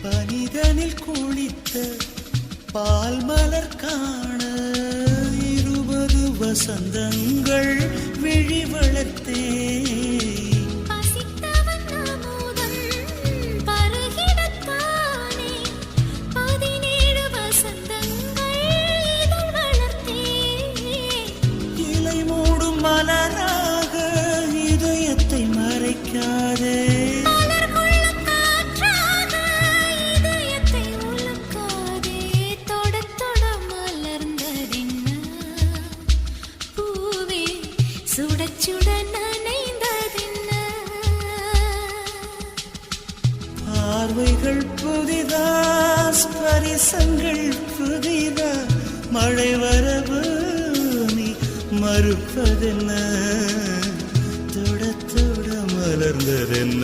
பனிதனில் குளித்த பால் மலர் காண 20 வசந்தங்கள் விழி வளர்த்தே மலராக இதயத்தை மறைக்காதே காற்றாக இதயத்தை உலக்காதே தொட தொட மலர்ந்ததென்ன பூவே சுட சுட நனைந்ததென்ன பார்வைகள் புதிதா ஸ்பரிசங்கள் புதிதா மழை வரவு மறுப்பதென்ன தொட தொட மலர்ந்ததென்ன